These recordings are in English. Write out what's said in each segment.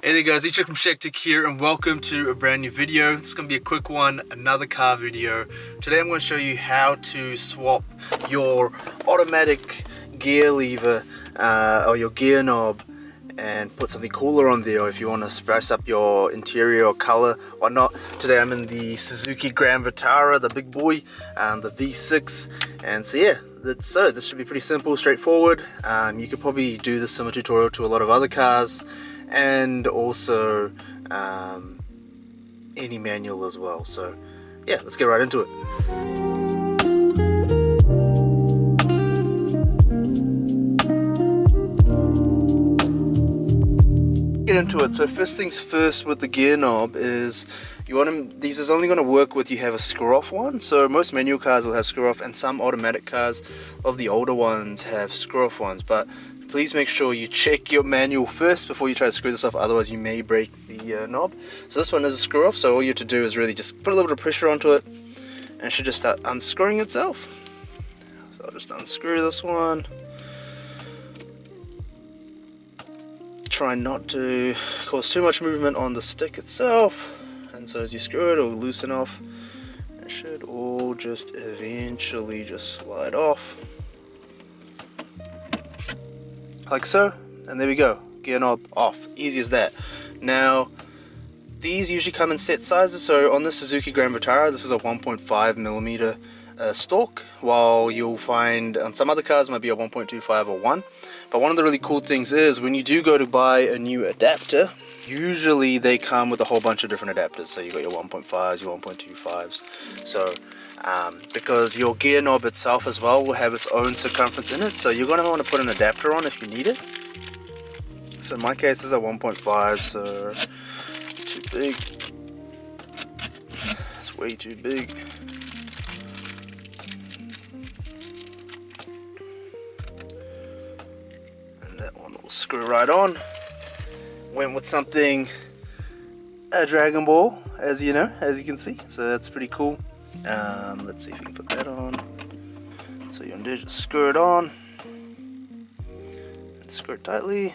Hey there guys, it's from ShaqTech here and welcome to a brand new video. It's going to be a quick one, another car video. Today I'm going to show you how to swap your automatic gear lever or your gear knob and put something cooler on there, or if you want to spice up your interior or color or not. Today I'm in the Suzuki Vitara, the big boy, the V6, and so yeah, this should be pretty simple, straightforward. You could probably do this similar tutorial to a lot of other cars, and also any manual as well. So yeah, let's get right into it. Get into it. So first things first with the gear knob is you want them, these is only going to work with you have a screw off one. So most manual cars will have screw off, and some automatic cars of the older ones have screw off ones, but please make sure you check your manual first before you try to screw this off, otherwise you may break the knob. So this one is a screw off, so all you have to do is really just put a little bit of pressure onto it and it should just start unscrewing itself. So I'll just unscrew this one. Try not to cause too much movement on the stick itself, and so as you screw it, it'll loosen off. It should all just eventually just slide off. Like so, and there we go, gear knob off, easy as that. Now these usually come in set sizes, so on the Suzuki Vitara this is a 1.5mm stalk, while you'll find on some other cars it might be a 1.25 or 1. But one of the really cool things is when you do go to buy a new adapter, usually they come with a whole bunch of different adapters. So you got your 1.5s, your 1.25s, so because your gear knob itself as well will have its own circumference in it, so you're going to want to put an adapter on if you need it. So in my case this is a 1.5, so it's too big, it's way too big. And that one will screw right on. Went with something, a Dragon Ball, as you know, as you can see, so that's pretty cool. Let's see if we can put that on. So you undo, just screw it on and screw it tightly.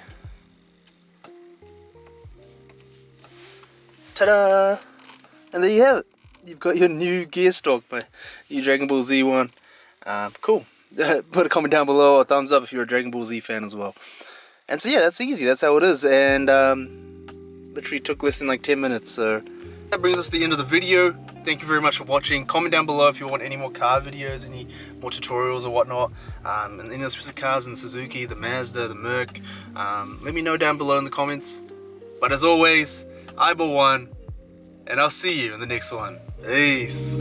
Ta-da! And there you have it. You've got your new gear stalk, my new Dragon Ball Z one. Cool. Put a comment down below or a thumbs up if you're a Dragon Ball Z fan as well. And so yeah, that's easy. That's how it is. And literally took less than like 10 minutes. So that brings us to the end of the video. Thank you very much for watching. Comment down below if you want any more car videos, any more tutorials or whatnot, and any specific cars in the Suzuki, the Mazda, the Merc. Let me know down below in the comments. But as always, eyeball one, and I'll see you in the next one. Peace.